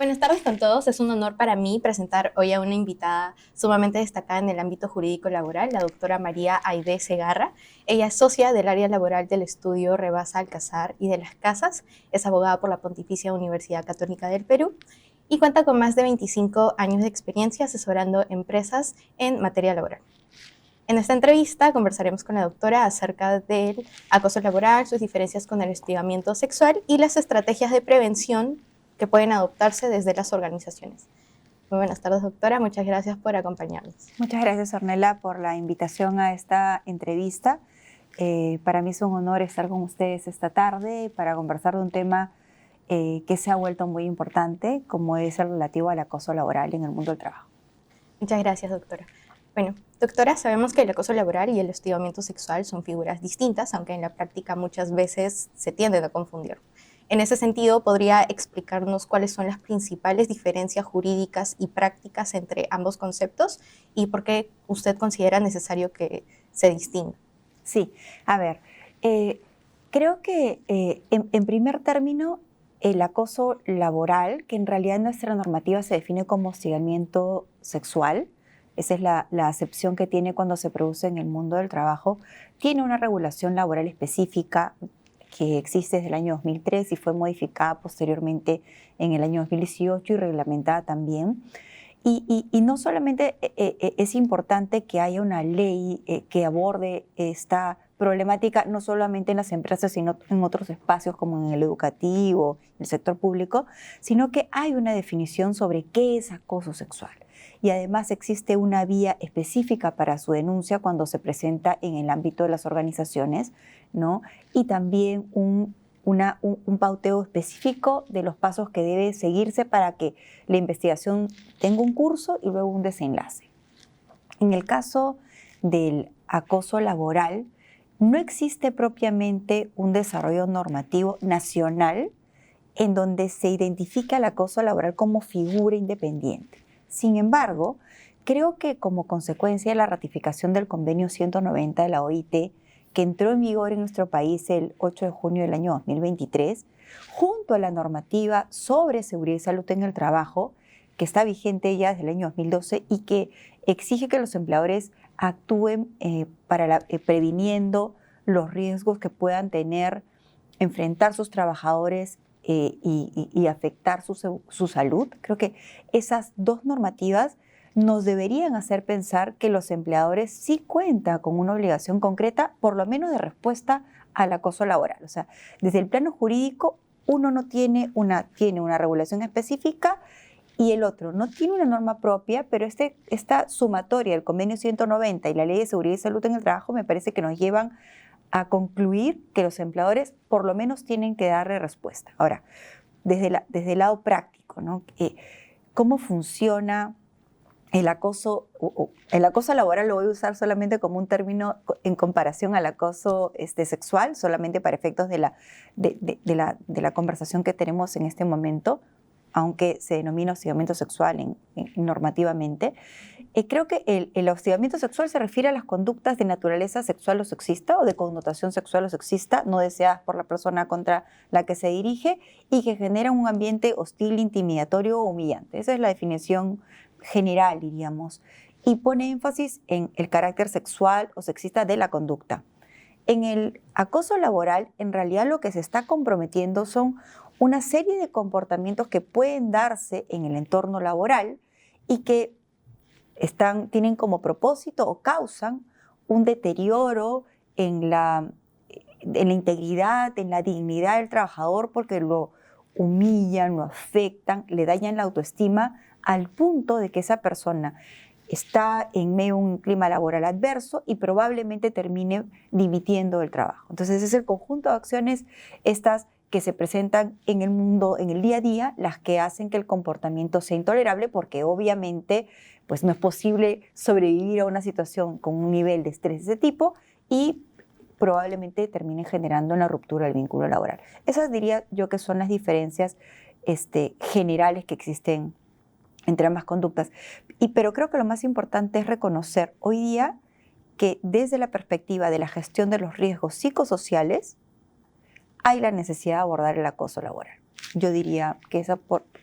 Buenas tardes con todos. Es un honor para mí presentar hoy a una invitada sumamente destacada en el ámbito jurídico laboral, la doctora María Aide Segarra. Ella es socia del área laboral del estudio Rebasa Alcázar y de las Casas, es abogada por la Pontificia Universidad Católica del Perú y cuenta con más de 25 años de experiencia asesorando empresas en materia laboral. En esta entrevista conversaremos con la doctora acerca del acoso laboral, sus diferencias con el hostigamiento sexual y las estrategias de prevención que pueden adoptarse desde las organizaciones. Muy buenas tardes, doctora. Muchas gracias por acompañarnos. Muchas gracias, Ornella, por la invitación a esta entrevista. Para mí es un honor estar con ustedes esta tarde para conversar de un tema que se ha vuelto muy importante, como es el relativo al acoso laboral en el mundo del trabajo. Muchas gracias, doctora. Bueno, doctora, sabemos que el acoso laboral y el hostigamiento sexual son figuras distintas, aunque en la práctica muchas veces se tienden a confundir. En ese sentido, ¿podría explicarnos cuáles son las principales diferencias jurídicas y prácticas entre ambos conceptos y por qué usted considera necesario que se distinga? Sí, a ver, creo que en primer término, el acoso laboral, que en realidad en nuestra normativa se define como hostigamiento sexual, esa es la acepción que tiene cuando se produce en el mundo del trabajo, tiene una regulación laboral específica que existe desde el año 2003 y fue modificada posteriormente en el año 2018 y reglamentada también. Y no solamente es importante que haya una ley que aborde esta problemática, no solamente en las empresas, sino en otros espacios como en el educativo, en el sector público, sino que hay una definición sobre qué es acoso sexual. Y además existe una vía específica para su denuncia cuando se presenta en el ámbito de las organizaciones, ¿no? Y también un pauteo específico de los pasos que debe seguirse para que la investigación tenga un curso y luego un desenlace. En el caso del acoso laboral, no existe propiamente un desarrollo normativo nacional en donde se identifica el acoso laboral como figura independiente. Sin embargo, creo que como consecuencia de la ratificación del convenio 190 de la OIT, que entró en vigor en nuestro país el 8 de junio del año 2023, junto a la normativa sobre seguridad y salud en el trabajo, que está vigente ya desde el año 2012 y que exige que los empleadores actúen previniendo los riesgos que puedan tener, enfrentar sus trabajadores y afectar su salud. Creo que esas dos normativas nos deberían hacer pensar que los empleadores sí cuentan con una obligación concreta, por lo menos de respuesta al acoso laboral. O sea, desde el plano jurídico, uno no tiene tiene una regulación específica y el otro no tiene una norma propia, pero esta sumatoria, el convenio 190 y la ley de seguridad y salud en el trabajo, me parece que nos llevan a concluir que los empleadores por lo menos tienen que darle respuesta. Ahora, desde el lado práctico, ¿no? ¿Cómo funciona el acoso? El acoso laboral lo voy a usar solamente como un término en comparación al acoso sexual, solamente para efectos de la conversación que tenemos en este momento, aunque se denomina hostigamiento sexual normativamente. Creo que el hostigamiento sexual se refiere a las conductas de naturaleza sexual o sexista o de connotación sexual o sexista no deseadas por la persona contra la que se dirige y que generan un ambiente hostil, intimidatorio o humillante. Esa es la definición general, diríamos, y pone énfasis en el carácter sexual o sexista de la conducta. En el acoso laboral, en realidad lo que se está comprometiendo son una serie de comportamientos que pueden darse en el entorno laboral y que tienen como propósito o causan un deterioro en la integridad, en la dignidad del trabajador, porque lo humillan, lo afectan, le dañan la autoestima al punto de que esa persona está en medio de un clima laboral adverso y probablemente termine dimitiendo del trabajo. Entonces es el conjunto de acciones estas que se presentan en el mundo, en el día a día, las que hacen que el comportamiento sea intolerable, porque obviamente pues no es posible sobrevivir a una situación con un nivel de estrés de ese tipo y probablemente termine generando una ruptura del vínculo laboral. Esas diría yo que son las diferencias generales que existen entre ambas conductas. Pero creo que lo más importante es reconocer hoy día que desde la perspectiva de la gestión de los riesgos psicosociales hay la necesidad de abordar el acoso laboral. Yo diría que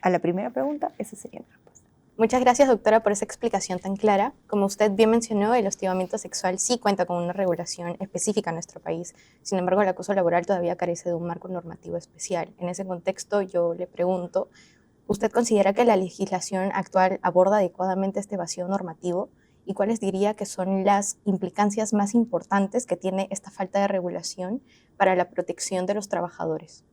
a la primera pregunta, esa sería la respuesta. Muchas gracias, doctora, por esa explicación tan clara. Como usted bien mencionó, el hostigamiento sexual sí cuenta con una regulación específica en nuestro país. Sin embargo, el acoso laboral todavía carece de un marco normativo especial. En ese contexto, yo le pregunto, ¿usted considera que la legislación actual aborda adecuadamente este vacío normativo? ¿Y cuáles diría que son las implicancias más importantes que tiene esta falta de regulación para la protección de los trabajadores?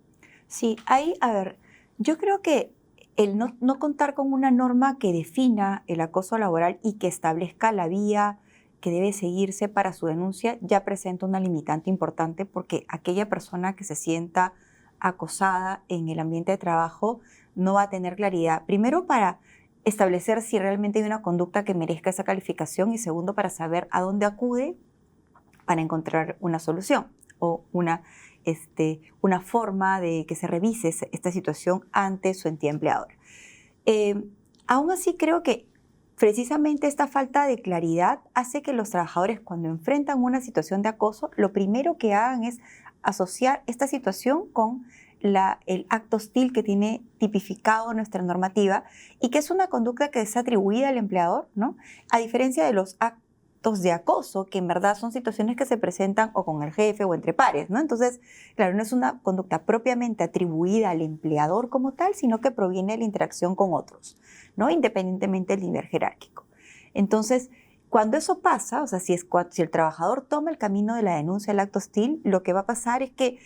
Sí, a ver, yo creo que el no contar con una norma que defina el acoso laboral y que establezca la vía que debe seguirse para su denuncia ya presenta una limitante importante porque aquella persona que se sienta acosada en el ambiente de trabajo no va a tener claridad. Primero, para establecer si realmente hay una conducta que merezca esa calificación y segundo, para saber a dónde acude para encontrar una solución o una forma de que se revise esta situación ante su entidad empleadora. Aún así, creo que precisamente esta falta de claridad hace que los trabajadores, cuando enfrentan una situación de acoso, lo primero que hagan es asociar esta situación con el acto hostil que tiene tipificado nuestra normativa y que es una conducta que es atribuida al empleador, ¿no? A diferencia de los actos de acoso, que en verdad son situaciones que se presentan o con el jefe o entre pares, ¿no? Entonces, claro, no es una conducta propiamente atribuida al empleador como tal, sino que proviene de la interacción con otros, ¿no? Independientemente del nivel jerárquico. Entonces, cuando eso pasa, o sea, si el trabajador toma el camino de la denuncia del acto hostil, lo que va a pasar es que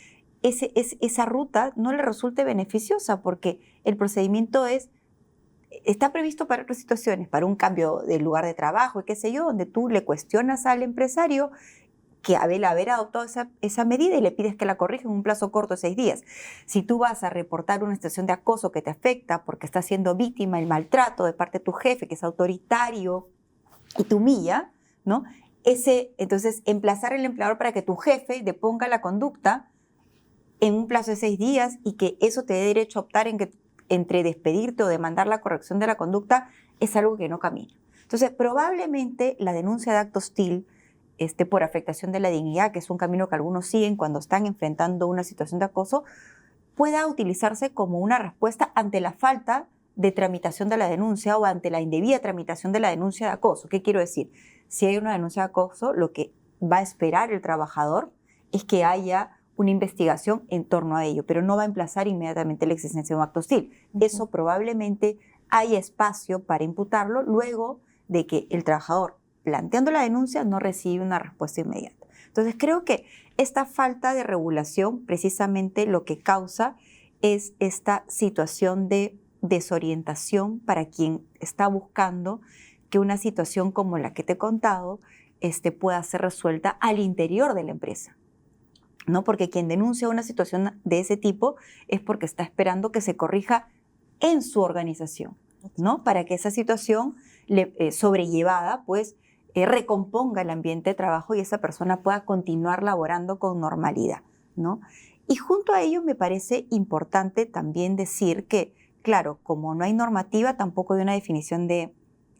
esa ruta no le resulte beneficiosa porque el procedimiento está previsto para otras situaciones, para un cambio de lugar de trabajo y qué sé yo, donde tú le cuestionas al empresario que haber adoptado esa medida y le pides que la corrija en un plazo corto de 6 días. Si tú vas a reportar una situación de acoso que te afecta porque estás siendo víctima del maltrato de parte de tu jefe, que es autoritario y te humilla, ¿no? Entonces, emplazar al empleador para que tu jefe deponga la conducta en un plazo de 6 días y que eso te dé derecho a optar entre despedirte o demandar la corrección de la conducta es algo que no camina. Entonces, probablemente la denuncia de acto hostil por afectación de la dignidad, que es un camino que algunos siguen cuando están enfrentando una situación de acoso, pueda utilizarse como una respuesta ante la falta de tramitación de la denuncia o ante la indebida tramitación de la denuncia de acoso. ¿Qué quiero decir? Si hay una denuncia de acoso, lo que va a esperar el trabajador es que haya una investigación en torno a ello, pero no va a emplazar inmediatamente la existencia de un acto hostil. Eso probablemente haya espacio para imputarlo luego de que el trabajador, planteando la denuncia, no recibe una respuesta inmediata. Entonces, creo que esta falta de regulación precisamente lo que causa es esta situación de desorientación para quien está buscando que una situación como la que te he contado pueda ser resuelta al interior de la empresa, ¿no? Porque quien denuncia una situación de ese tipo es porque está esperando que se corrija en su organización, ¿no? Para que esa situación sobrellevada, pues, recomponga el ambiente de trabajo y esa persona pueda continuar laborando con normalidad, ¿no? Y junto a ello me parece importante también decir que, claro, como no hay normativa, tampoco hay una definición de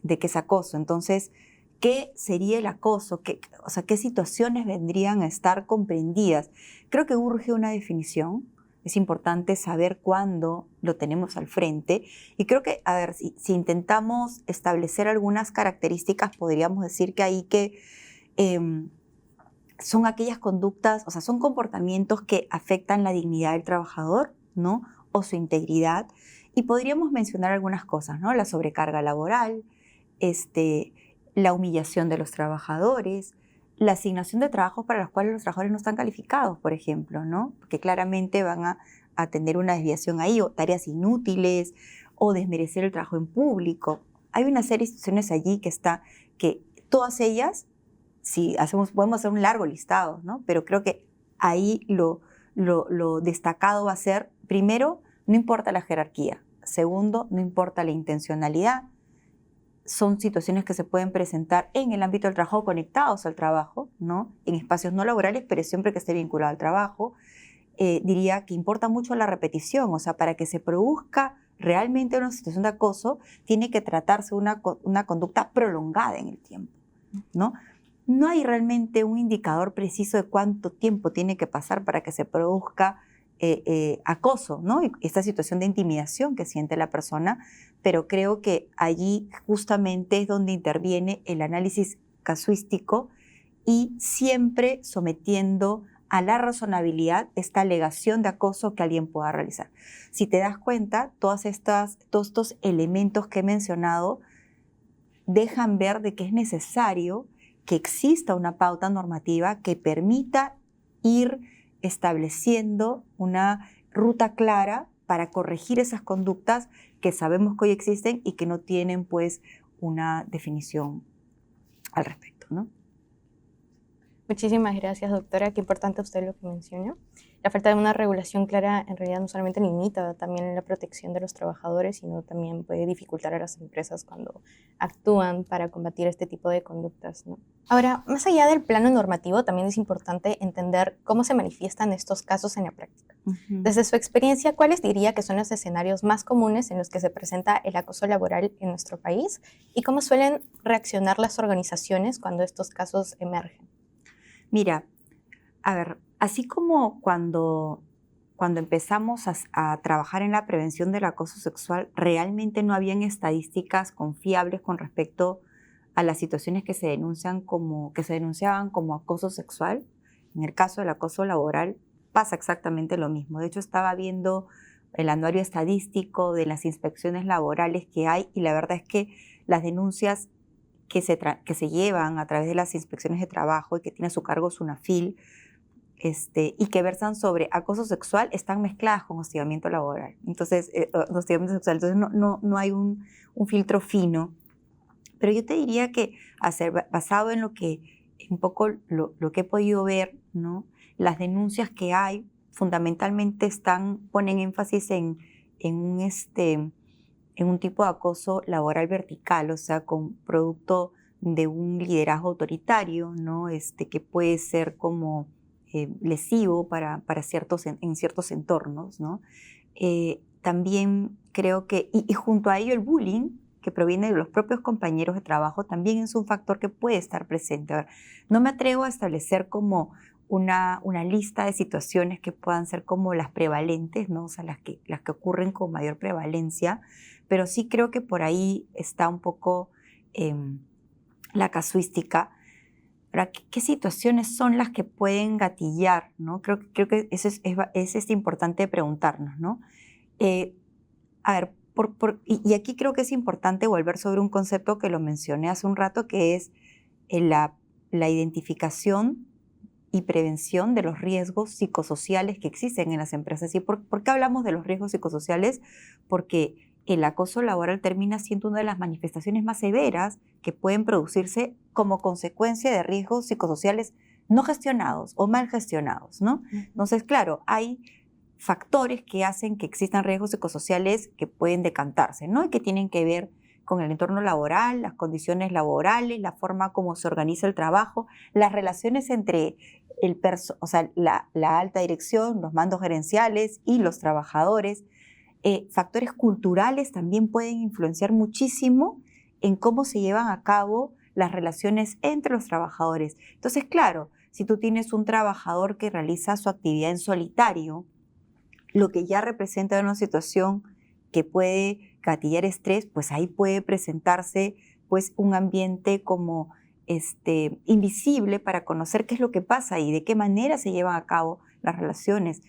qué es acoso. Entonces, ¿qué sería el acoso? O sea, ¿qué situaciones vendrían a estar comprendidas? Creo que urge una definición. Es importante saber cuándo lo tenemos al frente. Y creo que, a ver, si intentamos establecer algunas características, podríamos decir que ahí son aquellas conductas, o sea, son comportamientos que afectan la dignidad del trabajador, ¿no? O su integridad. Y podríamos mencionar algunas cosas, ¿no? La sobrecarga laboral, la humillación de los trabajadores, la asignación de trabajos para los cuales los trabajadores no están calificados, por ejemplo, ¿no? Porque claramente van a tener una desviación ahí, o tareas inútiles, o desmerecer el trabajo en público. Hay una serie de instituciones allí que todas ellas, si podemos hacer un largo listado, ¿no? Pero creo que ahí lo destacado va a ser, primero, no importa la jerarquía. Segundo, no importa la intencionalidad. Son situaciones que se pueden presentar en el ámbito del trabajo conectados al trabajo, ¿no? En espacios no laborales, pero siempre que esté vinculado al trabajo. Diría que importa mucho la repetición, o sea, para que se produzca realmente una situación de acoso, tiene que tratarse una conducta prolongada en el tiempo, ¿no? No hay realmente un indicador preciso de cuánto tiempo tiene que pasar para que se produzca acoso, ¿no? Y esta situación de intimidación que siente la persona, pero creo que allí justamente es donde interviene el análisis casuístico y siempre sometiendo a la razonabilidad esta alegación de acoso que alguien pueda realizar. Si te das cuenta, todos estos elementos que he mencionado dejan ver de que es necesario que exista una pauta normativa que permita ir estableciendo una ruta clara para corregir esas conductas que sabemos que hoy existen y que no tienen pues una definición al respecto, ¿no? Muchísimas gracias, doctora. Qué importante usted lo que mencionó. La falta de una regulación clara en realidad no solamente limita también la protección de los trabajadores, sino también puede dificultar a las empresas cuando actúan para combatir este tipo de conductas, ¿no? Ahora, más allá del plano normativo, también es importante entender cómo se manifiestan estos casos en la práctica. Desde su experiencia, ¿cuáles diría que son los escenarios más comunes en los que se presenta el acoso laboral en nuestro país y cómo suelen reaccionar las organizaciones cuando estos casos emergen? Mira, a ver, así como cuando empezamos a trabajar en la prevención del acoso sexual, realmente no habían estadísticas confiables con respecto a las situaciones que se denunciaban como acoso sexual. En el caso del acoso laboral pasa exactamente lo mismo. De hecho, estaba viendo el anuario estadístico de las inspecciones laborales que hay y la verdad es que las denuncias que se llevan a través de las inspecciones de trabajo y que tiene a su cargo SUNAFIL, y que versan sobre acoso sexual están mezcladas con hostigamiento laboral. Entonces, hostigamiento sexual. Entonces, no hay un filtro fino. Pero yo te diría que, basado en un poco lo que he podido ver, ¿no? Las denuncias que hay fundamentalmente ponen énfasis en un tipo de acoso laboral vertical, o sea, con producto de un liderazgo autoritario, ¿no? Que puede ser como lesivo en ciertos entornos, ¿no? También creo que, y junto a ello el bullying, que proviene de los propios compañeros de trabajo, también es un factor que puede estar presente. A ver, no me atrevo a establecer como una lista de situaciones que puedan ser como las prevalentes, ¿no? O sea, las que ocurren con mayor prevalencia, pero sí creo que por ahí está un poco la casuística. Ahora, ¿qué situaciones son las que pueden gatillar, ¿no? Creo que eso es importante preguntarnos, ¿no? A ver, y aquí creo que es importante volver sobre un concepto que lo mencioné hace un rato, que es la identificación y prevención de los riesgos psicosociales que existen en las empresas. ¿Y por qué hablamos de los riesgos psicosociales? Porque el acoso laboral termina siendo una de las manifestaciones más severas que pueden producirse como consecuencia de riesgos psicosociales no gestionados o mal gestionados, ¿no? Entonces, claro, hay factores que hacen que existan riesgos psicosociales que pueden decantarse, ¿no? Y que tienen que ver con el entorno laboral, las condiciones laborales, la forma como se organiza el trabajo, las relaciones entre la alta dirección, los mandos gerenciales y los trabajadores. Factores culturales también pueden influenciar muchísimo en cómo se llevan a cabo las relaciones entre los trabajadores. Entonces, claro, si tú tienes un trabajador que realiza su actividad en solitario, lo que ya representa una situación que puede gatillar estrés, pues ahí puede presentarse pues un ambiente como invisible para conocer qué es lo que pasa y de qué manera se llevan a cabo las relaciones.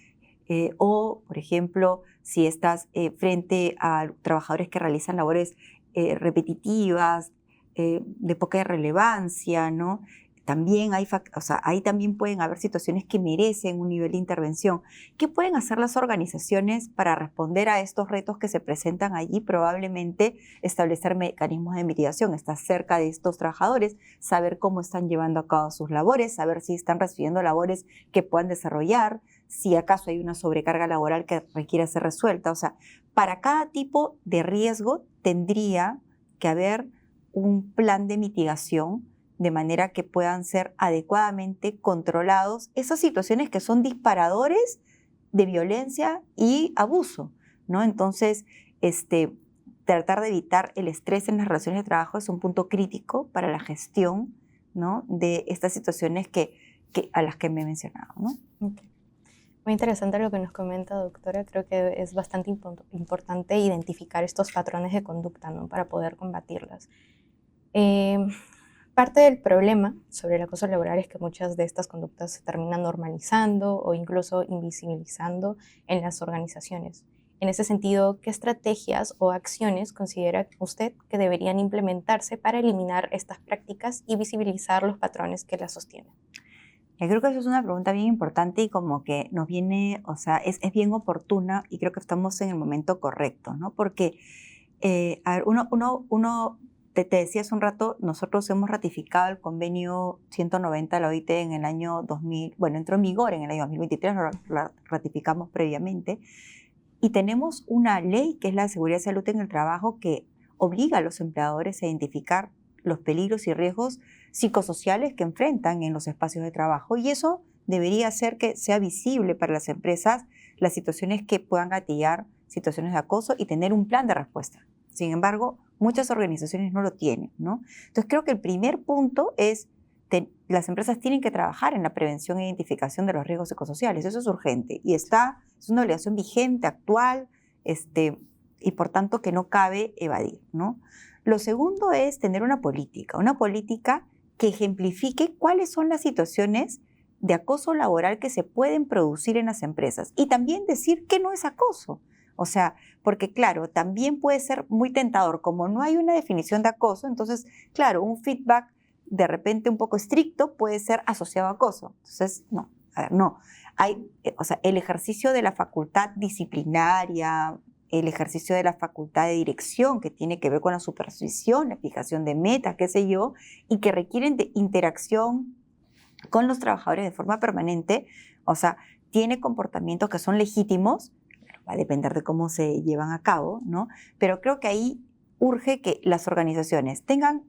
O, por ejemplo, si estás frente a trabajadores que realizan labores repetitivas, de poca relevancia, ¿no? También ahí también pueden haber situaciones que merecen un nivel de intervención. ¿Qué pueden hacer las organizaciones para responder a estos retos que se presentan allí? Probablemente establecer mecanismos de mitigación, estar cerca de estos trabajadores, saber cómo están llevando a cabo sus labores, saber si están recibiendo labores que puedan desarrollar, si acaso hay una sobrecarga laboral que requiera ser resuelta. O sea, para cada tipo de riesgo tendría que haber un plan de mitigación de manera que puedan ser adecuadamente controlados esas situaciones que son disparadores de violencia y abuso, ¿no? Entonces, tratar de evitar el estrés en las relaciones de trabajo es un punto crítico para la gestión, ¿no? De estas situaciones a las que me he mencionado, ¿no? Okay. Muy interesante lo que nos comenta, doctora. Creo que es bastante importante identificar estos patrones de conducta, ¿no? Para poder combatirlas. Eh, Parte del problema sobre el acoso laboral es que muchas de estas conductas se terminan normalizando o incluso invisibilizando en las organizaciones. En ese sentido, ¿qué estrategias o acciones considera usted que deberían implementarse para eliminar estas prácticas y visibilizar los patrones que las sostienen? Yo creo que eso es una pregunta bien importante y como que nos viene, o sea, es bien oportuna y creo que estamos en el momento correcto, ¿no? Porque, a ver, te decía hace un rato, nosotros hemos ratificado el convenio 190 de la OIT en el año 2000, bueno, entró en vigor en el año 2023, lo ratificamos previamente, y tenemos una ley que es la de seguridad y salud en el trabajo que obliga a los empleadores a identificar los peligros y riesgos psicosociales que enfrentan en los espacios de trabajo. Y eso debería hacer que sea visible para las empresas las situaciones que puedan gatillar situaciones de acoso y tener un plan de respuesta. Sin embargo, muchas organizaciones no lo tienen, ¿no? Entonces creo que el primer punto es las empresas tienen que trabajar en la prevención e identificación de los riesgos psicosociales. Eso es urgente y es una obligación vigente, actual, y por tanto que no cabe evadir, ¿no? Lo segundo es tener una política que ejemplifique cuáles son las situaciones de acoso laboral que se pueden producir en las empresas y también decir que no es acoso. O sea, porque claro, también puede ser muy tentador, como no hay una definición de acoso, entonces, claro, un feedback de repente un poco estricto puede ser asociado a acoso. Entonces, no, a ver, no. Hay, o sea, el ejercicio de la facultad disciplinaria, el ejercicio de la facultad de dirección que tiene que ver con la supervisión, la fijación de metas, qué sé yo, y que requieren de interacción con los trabajadores de forma permanente, o sea, tiene comportamientos que son legítimos, va a depender de cómo se llevan a cabo, ¿no? Pero creo que ahí urge que las organizaciones tengan,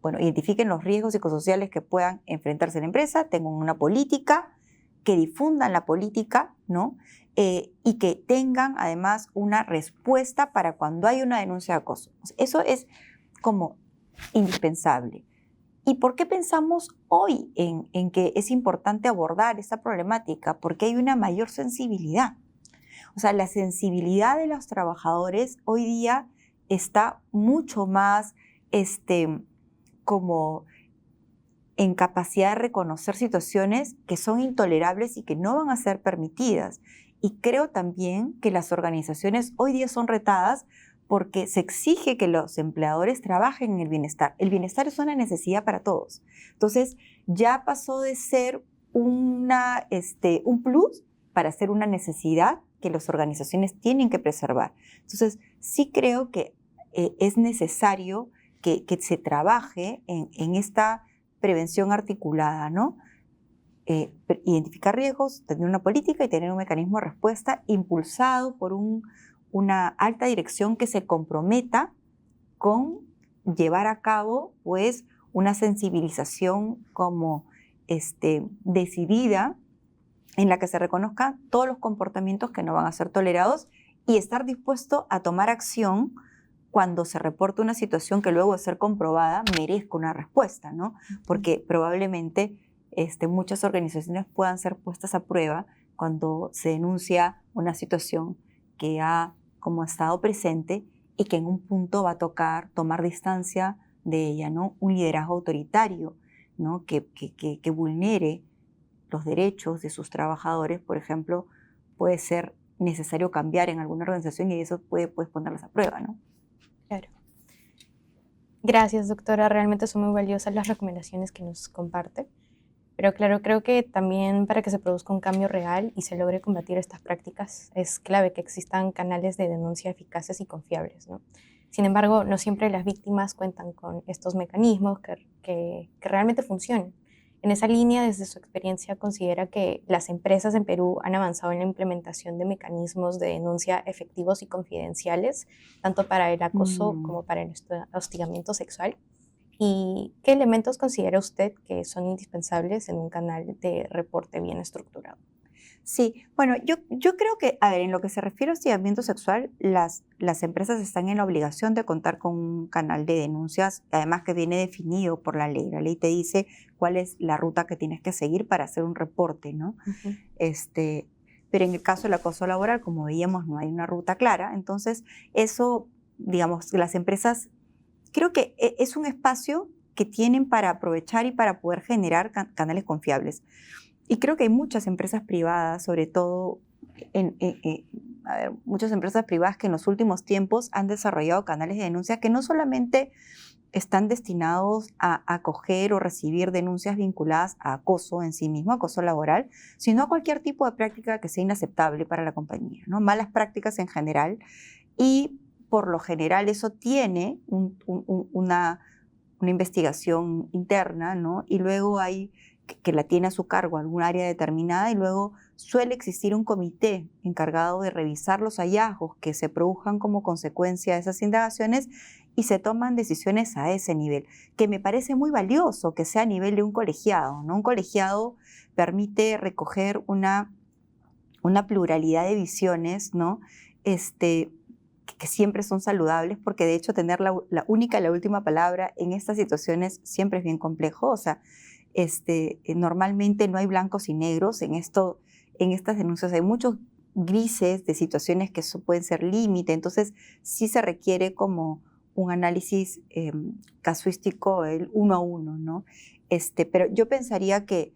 bueno, identifiquen los riesgos psicosociales que puedan enfrentarse en la empresa, tengan una política, que difundan la política, ¿no? Y que tengan además una respuesta para cuando hay una denuncia de acoso. Eso es como indispensable. ¿Y por qué pensamos hoy en que es importante abordar esta problemática? Porque hay una mayor sensibilidad. O sea, la sensibilidad de los trabajadores hoy día está mucho más como en capacidad de reconocer situaciones que son intolerables y que no van a ser permitidas. Y creo también que las organizaciones hoy día son retadas porque se exige que los empleadores trabajen en el bienestar. El bienestar es una necesidad para todos. Entonces, ya pasó de ser un plus para ser una necesidad que las organizaciones tienen que preservar. Entonces, sí creo que es necesario que se trabaje en esta prevención articulada, ¿no? Identificar riesgos, tener una política y tener un mecanismo de respuesta impulsado por una alta dirección que se comprometa con llevar a cabo, pues, una sensibilización como decidida en la que se reconozcan todos los comportamientos que no van a ser tolerados y estar dispuesto a tomar acción cuando se reporta una situación que luego de ser comprobada merezca una respuesta, ¿no? Porque probablemente muchas organizaciones puedan ser puestas a prueba cuando se denuncia una situación que ha como estado presente y que en un punto va a tocar tomar distancia de ella, ¿no? Un liderazgo autoritario, ¿no? Que vulnere los derechos de sus trabajadores, por ejemplo, puede ser necesario cambiar en alguna organización y eso puede ponerlas a prueba, ¿no? Claro. Gracias, doctora. Realmente son muy valiosas las recomendaciones que nos comparte. Pero claro, creo que también para que se produzca un cambio real y se logre combatir estas prácticas es clave que existan canales de denuncia eficaces y confiables, ¿no? Sin embargo, no siempre las víctimas cuentan con estos mecanismos que realmente funcionen. En esa línea, desde su experiencia, ¿considera que las empresas en Perú han avanzado en la implementación de mecanismos de denuncia efectivos y confidenciales, tanto para el acoso como para el hostigamiento sexual? ¿Y qué elementos considera usted que son indispensables en un canal de reporte bien estructurado? Sí, bueno, yo creo que, a ver, en lo que se refiere a hostigamiento sexual, las empresas están en la obligación de contar con un canal de denuncias, además que viene definido por la ley. La ley te dice cuál es la ruta que tienes que seguir para hacer un reporte, ¿no? Ujú. pero en el caso del acoso laboral, como veíamos, no hay una ruta clara. Entonces, eso, digamos, las empresas, creo que es un espacio que tienen para aprovechar y para poder generar canales confiables. Y creo que hay muchas empresas privadas, sobre todo, muchas empresas privadas que en los últimos tiempos han desarrollado canales de denuncia que no solamente están destinados a acoger o recibir denuncias vinculadas a acoso en sí mismo, acoso laboral, sino a cualquier tipo de práctica que sea inaceptable para la compañía, ¿no? Malas prácticas en general. Y por lo general eso tiene una investigación interna, ¿no? Y luego hay que la tiene a su cargo algún área determinada, y luego suele existir un comité encargado de revisar los hallazgos que se produzcan como consecuencia de esas indagaciones, y se toman decisiones a ese nivel, que me parece muy valioso que sea a nivel de un colegiado, ¿no? Un colegiado permite recoger una pluralidad de visiones, ¿no? Que siempre son saludables, porque de hecho tener la última palabra en estas situaciones siempre es bien complejo. O sea, normalmente no hay blancos y negros en estas denuncias. Hay muchos grises de situaciones que pueden ser límite, entonces sí se requiere como un análisis casuístico, el uno a uno, ¿no? Pero yo pensaría que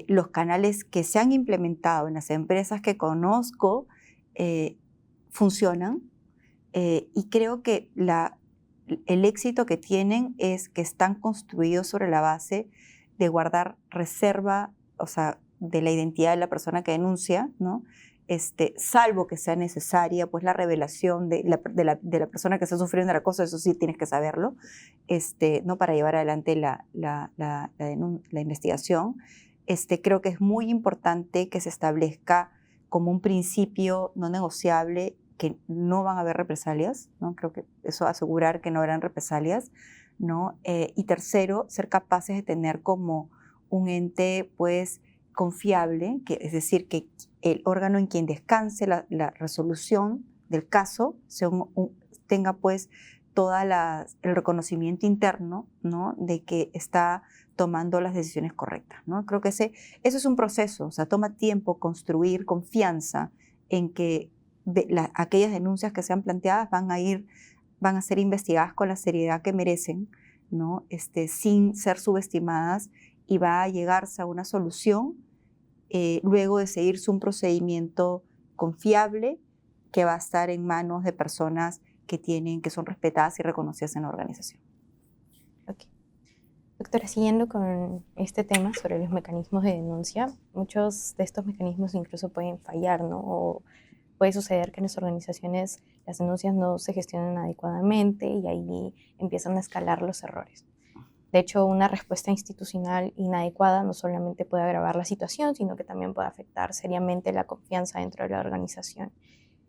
los canales que se han implementado en las empresas que conozco funcionan, y creo que el éxito que tienen es que están construidos sobre la base de guardar reserva, o sea, de la identidad de la persona que denuncia, ¿no? Salvo que sea necesaria, pues, la revelación de la persona que está sufriendo el acoso. Eso sí tienes que saberlo, ¿no? Para llevar adelante la investigación. Creo que es muy importante que se establezca como un principio no negociable que no van a haber represalias, ¿no? Creo que eso, asegurar que no habrán represalias, ¿no? Y tercero, ser capaces de tener como un ente, pues, confiable, es decir, que el órgano en quien descanse la resolución del caso tenga, pues, el reconocimiento interno, ¿no? De que está tomando las decisiones correctas, ¿no? Creo que eso es un proceso. O sea, toma tiempo construir confianza en que aquellas denuncias que sean planteadas van a ser investigadas con la seriedad que merecen, ¿no? Sin ser subestimadas, y va a llegarse a una solución luego de seguirse un procedimiento confiable que va a estar en manos de personas que son respetadas y reconocidas en la organización. Ok. Doctora, siguiendo con este tema sobre los mecanismos de denuncia, muchos de estos mecanismos incluso pueden fallar, ¿no? O puede suceder que en las organizaciones las denuncias no se gestionan adecuadamente y ahí empiezan a escalar los errores. De hecho, una respuesta institucional inadecuada no solamente puede agravar la situación, sino que también puede afectar seriamente la confianza dentro de la organización.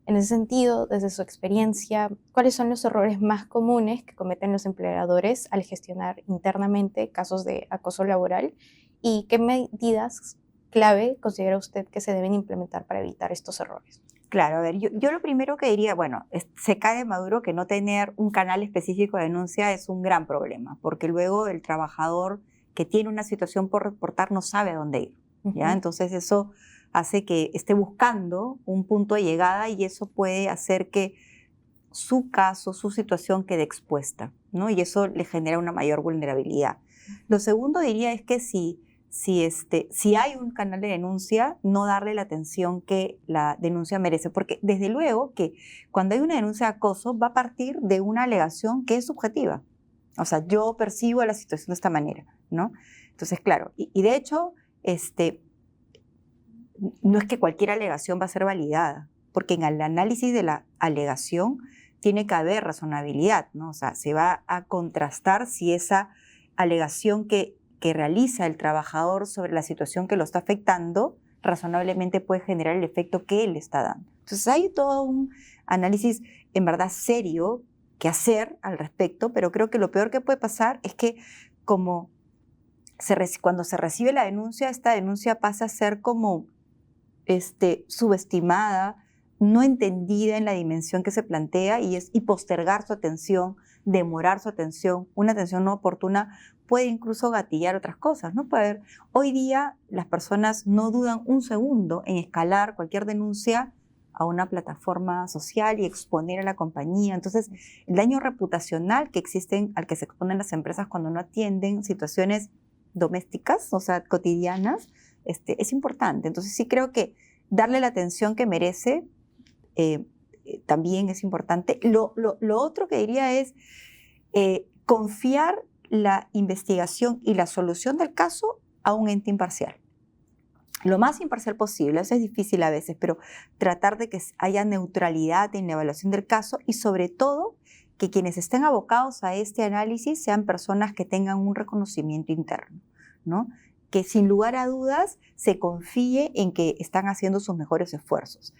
En ese sentido, desde su experiencia, ¿cuáles son los errores más comunes que cometen los empleadores al gestionar internamente casos de acoso laboral? ¿Y qué medidas clave considera usted que se deben implementar para evitar estos errores? Claro, a ver, yo lo primero que diría, bueno, se cae de maduro que no tener un canal específico de denuncia es un gran problema, porque luego el trabajador que tiene una situación por reportar no sabe a dónde ir, ¿ya? Entonces eso hace que esté buscando un punto de llegada, y eso puede hacer que su caso, su situación quede expuesta, ¿no? Y eso le genera una mayor vulnerabilidad. Lo segundo, diría, es que si hay un canal de denuncia, no darle la atención que la denuncia merece, porque desde luego que cuando hay una denuncia de acoso va a partir de una alegación que es subjetiva. O sea, yo percibo la situación de esta manera, ¿no? Entonces, claro, y de hecho, no es que cualquier alegación va a ser validada, porque en el análisis de la alegación tiene que haber razonabilidad, ¿no? O sea, se va a contrastar si esa alegación que realiza el trabajador sobre la situación que lo está afectando razonablemente puede generar el efecto que él está dando. Entonces hay todo un análisis en verdad serio que hacer al respecto, pero creo que lo peor que puede pasar es que cuando se recibe la denuncia, esta denuncia pasa a ser como subestimada, no entendida en la dimensión que se plantea, y postergar su atención demorar su atención. Una atención no oportuna puede incluso gatillar otras cosas, ¿no? Puede haber, hoy día las personas no dudan un segundo en escalar cualquier denuncia a una plataforma social y exponer a la compañía. Entonces, el daño reputacional que existen, al que se exponen las empresas cuando no atienden situaciones domésticas, o sea, cotidianas, es importante. Entonces, sí creo que darle la atención que merece también es importante. Lo otro que diría es confiar la investigación y la solución del caso a un ente imparcial. Lo más imparcial posible, eso es difícil a veces, pero tratar de que haya neutralidad en la evaluación del caso y sobre todo que quienes estén abocados a este análisis sean personas que tengan un reconocimiento interno, ¿no? Que sin lugar a dudas se confíe en que están haciendo sus mejores esfuerzos.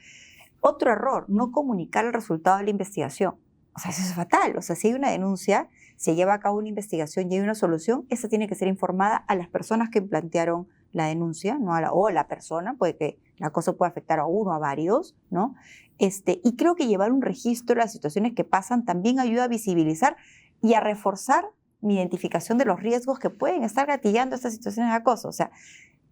Otro error, no comunicar el resultado de la investigación. O sea, eso es fatal. O sea, si hay una denuncia, se lleva a cabo una investigación y hay una solución, esa tiene que ser informada a las personas que plantearon la denuncia, ¿no? O a la persona, puede que la cosa pueda afectar a uno, a varios, ¿no? Y creo que llevar un registro de las situaciones que pasan también ayuda a visibilizar y a reforzar mi identificación de los riesgos que pueden estar gatillando estas situaciones de acoso. O sea,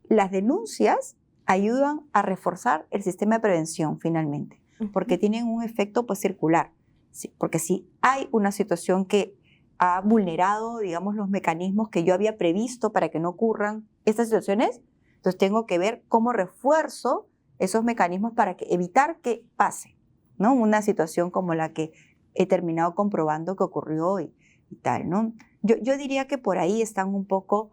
las denuncias ayudan a reforzar el sistema de prevención finalmente, porque tienen un efecto pues circular. Sí, porque si hay una situación que ha vulnerado, digamos, los mecanismos que yo había previsto para que no ocurran estas situaciones, entonces tengo que ver cómo refuerzo esos mecanismos para evitar que pase, ¿no? Una situación como la que he terminado comprobando que ocurrió y tal, ¿no? Yo diría que por ahí están un poco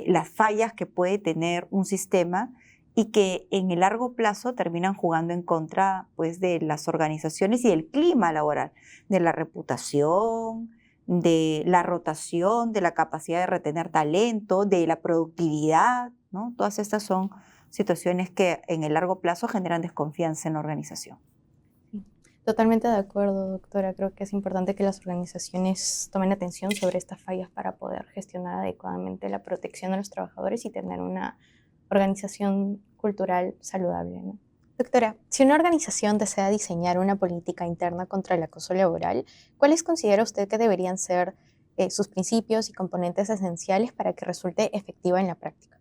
las fallas que puede tener un sistema y que en el largo plazo terminan jugando en contra pues, de las organizaciones y del clima laboral, de la reputación, de la rotación, de la capacidad de retener talento, de la productividad, ¿no? Todas estas son situaciones que en el largo plazo generan desconfianza en la organización. Sí, totalmente de acuerdo, doctora. Creo que es importante que las organizaciones tomen atención sobre estas fallas para poder gestionar adecuadamente la protección de los trabajadores y tener una organización cultural saludable, ¿no? Doctora, si una organización desea diseñar una política interna contra el acoso laboral, ¿cuáles considera usted que deberían ser sus principios y componentes esenciales para que resulte efectiva en la práctica?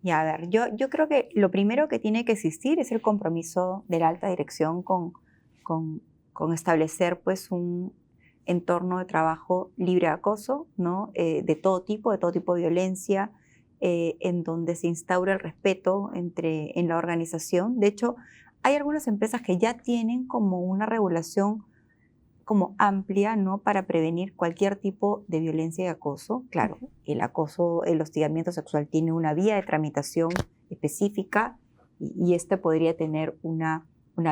Y a ver, yo creo que lo primero que tiene que existir es el compromiso de la alta dirección con, con establecer pues un entorno de trabajo libre de acoso, ¿no? De todo tipo de violencia, en donde se instaura el respeto en la organización. De hecho, hay algunas empresas que ya tienen como una regulación como amplia, ¿no? Para prevenir cualquier tipo de violencia y acoso. Claro, el acoso, el hostigamiento sexual tiene una vía de tramitación específica y este podría tener una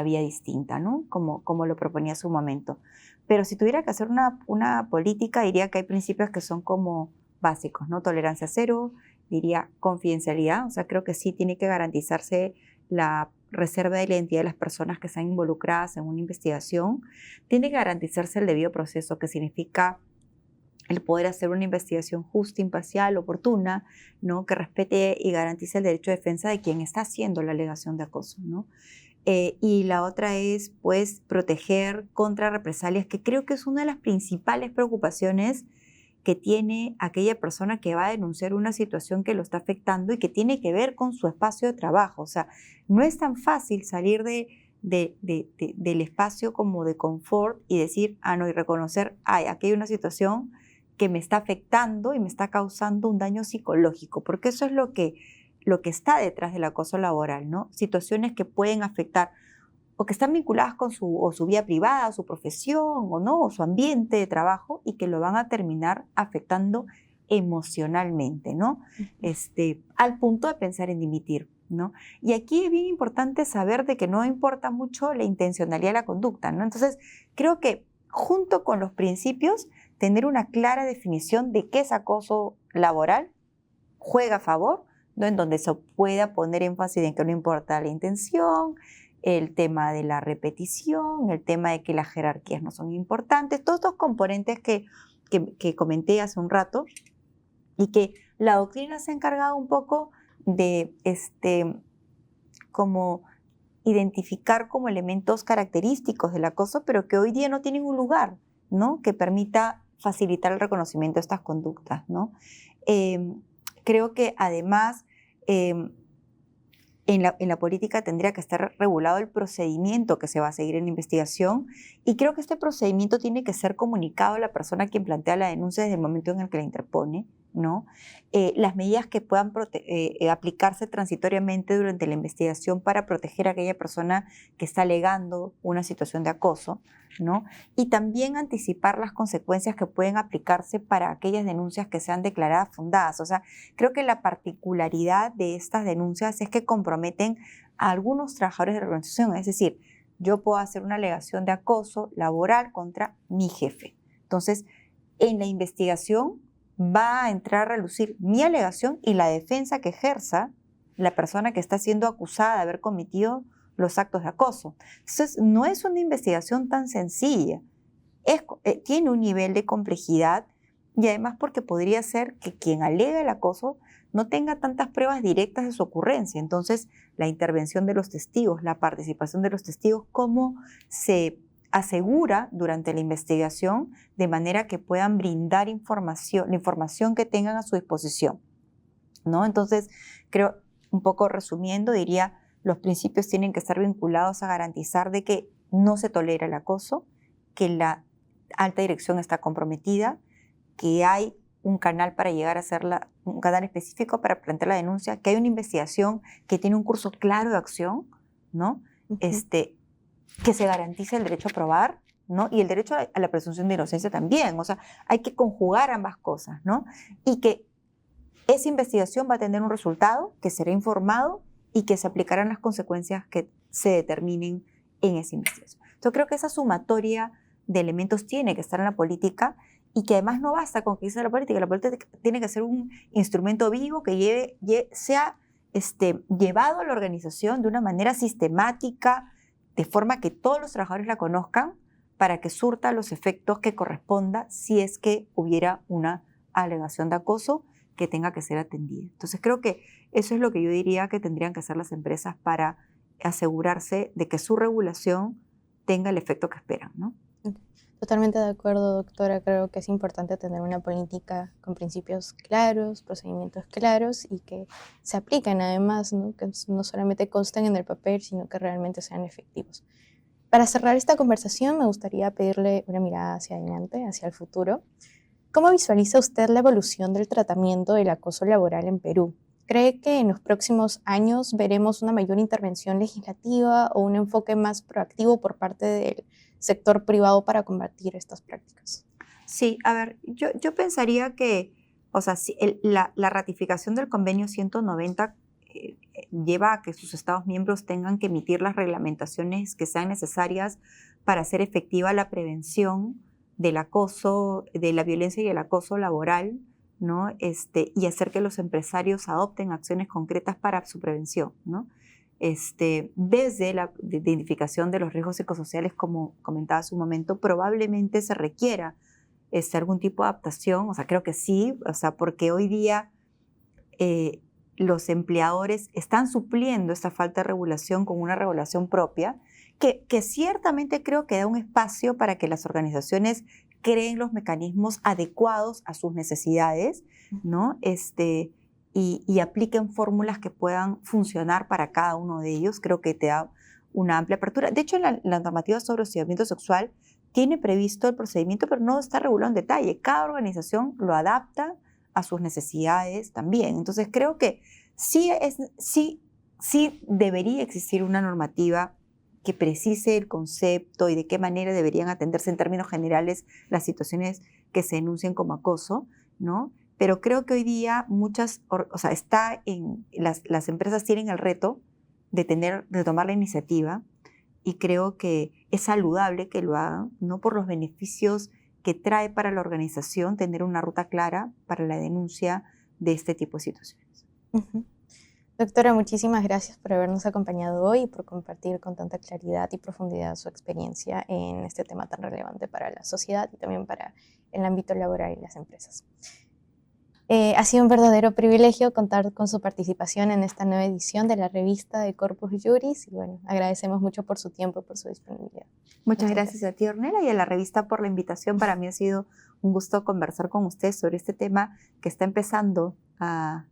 vía distinta, ¿no? Como lo proponía hace un momento. Pero si tuviera que hacer una política, diría que hay principios que son como básicos, ¿no? Tolerancia cero, diría confidencialidad, o sea, creo que sí tiene que garantizarse la reserva de la identidad de las personas que están involucradas en una investigación. Tiene que garantizarse el debido proceso, que significa el poder hacer una investigación justa, imparcial, oportuna, ¿no? Que respete y garantice el derecho de defensa de quien está haciendo la alegación de acoso, ¿no? Y la otra es, pues, proteger contra represalias, que creo que es una de las principales preocupaciones que tiene aquella persona que va a denunciar una situación que lo está afectando y que tiene que ver con su espacio de trabajo. O sea, no es tan fácil salir del espacio como de confort y decir, no, y reconocer, aquí hay una situación que me está afectando y me está causando un daño psicológico, porque eso es lo que está detrás del acoso laboral, ¿no? Situaciones que pueden afectar o que están vinculadas con su vida privada, su profesión o no, o su ambiente de trabajo y que lo van a terminar afectando emocionalmente, ¿no? Al punto de pensar en dimitir, ¿no? Y aquí es bien importante saber de que no importa mucho la intencionalidad de la conducta, ¿no? Entonces, creo que junto con los principios, tener una clara definición de qué es acoso laboral juega a favor, ¿no? En donde se pueda poner énfasis en que no importa la intención, el tema de la repetición, el tema de que las jerarquías no son importantes, todos estos componentes que comenté hace un rato y que la doctrina se ha encargado un poco de como identificar como elementos característicos del acoso, pero que hoy día no tienen un lugar ¿no?, que permita facilitar el reconocimiento de estas conductas, ¿no? Creo que además en la política tendría que estar regulado el procedimiento que se va a seguir en la investigación, y creo que este procedimiento tiene que ser comunicado a la persona a quien plantea la denuncia desde el momento en el que la interpone, ¿no? Las medidas que puedan aplicarse transitoriamente durante la investigación para proteger a aquella persona que está alegando una situación de acoso, ¿no? Y también anticipar las consecuencias que pueden aplicarse para aquellas denuncias que sean declaradas fundadas. O sea, creo que la particularidad de estas denuncias es que comprometen a algunos trabajadores de la organización. Es decir, yo puedo hacer una alegación de acoso laboral contra mi jefe. Entonces, en la investigación va a entrar a relucir mi alegación y la defensa que ejerza la persona que está siendo acusada de haber cometido los actos de acoso. Entonces, no es una investigación tan sencilla. Tiene un nivel de complejidad, y además porque podría ser que quien alega el acoso no tenga tantas pruebas directas de su ocurrencia. Entonces, la intervención de los testigos, la participación de los testigos, cómo se asegura durante la investigación de manera que puedan brindar información, la información que tengan a su disposición, ¿no? Entonces, creo, un poco resumiendo, diría, los principios tienen que estar vinculados a garantizar de que no se tolera el acoso, que la alta dirección está comprometida, que hay un canal para llegar a hacerla, un canal específico para plantear la denuncia, que hay una investigación que tiene un curso claro de acción, ¿no? Que se garantice el derecho a probar, ¿no? Y el derecho a la presunción de inocencia también. O sea, hay que conjugar ambas cosas, ¿no? Y que esa investigación va a tener un resultado que será informado y que se aplicarán las consecuencias que se determinen en esa investigación. Entonces creo que esa sumatoria de elementos tiene que estar en la política, y que además no basta con que sea la política tiene que ser un instrumento vivo que sea llevado a la organización de una manera sistemática, de forma que todos los trabajadores la conozcan, para que surta los efectos que corresponda si es que hubiera una alegación de acoso que tenga que ser atendida. Entonces creo que eso es lo que yo diría que tendrían que hacer las empresas para asegurarse de que su regulación tenga el efecto que esperan, ¿no? Totalmente de acuerdo, doctora. Creo que es importante tener una política con principios claros, procedimientos claros y que se apliquen además, ¿no? Que no solamente consten en el papel, sino que realmente sean efectivos. Para cerrar esta conversación, me gustaría pedirle una mirada hacia adelante, hacia el futuro. ¿Cómo visualiza usted la evolución del tratamiento del acoso laboral en Perú? ¿Cree que en los próximos años veremos una mayor intervención legislativa o un enfoque más proactivo por parte del sector privado para combatir estas prácticas? Sí, a ver, yo pensaría que, o sea, si la ratificación del convenio 190 lleva a que sus Estados miembros tengan que emitir las reglamentaciones que sean necesarias para hacer efectiva la prevención del acoso, de la violencia y el acoso laboral, ¿no? Y hacer que los empresarios adopten acciones concretas para su prevención, ¿no? Desde la identificación de los riesgos psicosociales, como comentaba hace un momento, probablemente se requiera algún tipo de adaptación. O sea, creo que sí, o sea, porque hoy día los empleadores están supliendo esta falta de regulación con una regulación propia, que ciertamente creo que da un espacio para que las organizaciones creen los mecanismos adecuados a sus necesidades, ¿no? Y apliquen fórmulas que puedan funcionar para cada uno de ellos. Creo que te da una amplia apertura. De hecho, la normativa sobre hostigamiento sexual tiene previsto el procedimiento, pero no está regulado en detalle. Cada organización lo adapta a sus necesidades también. Entonces, creo que sí debería existir una normativa que precise el concepto y de qué manera deberían atenderse en términos generales las situaciones que se denuncien como acoso, ¿no? Pero creo que hoy día las empresas tienen el reto de tomar la iniciativa, y creo que es saludable que lo hagan, ¿no? Por los beneficios que trae para la organización tener una ruta clara para la denuncia de este tipo de situaciones. Uh-huh. Doctora, muchísimas gracias por habernos acompañado hoy y por compartir con tanta claridad y profundidad su experiencia en este tema tan relevante para la sociedad y también para el ámbito laboral y las empresas. Ha sido un verdadero privilegio contar con su participación en esta nueva edición de la revista de Corpus Juris y bueno, agradecemos mucho por su tiempo y por su disponibilidad. Muchas Muchas gracias gracias. a ti, Ornella, y a la revista por la invitación. Para mí ha sido un gusto conversar con ustedes sobre este tema que está empezando a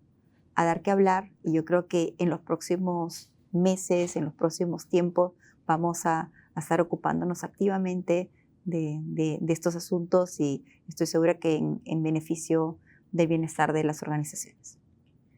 dar que hablar y yo creo que en los próximos meses, en los próximos tiempos, vamos a estar ocupándonos activamente de estos asuntos y estoy segura que en beneficio del bienestar de las organizaciones.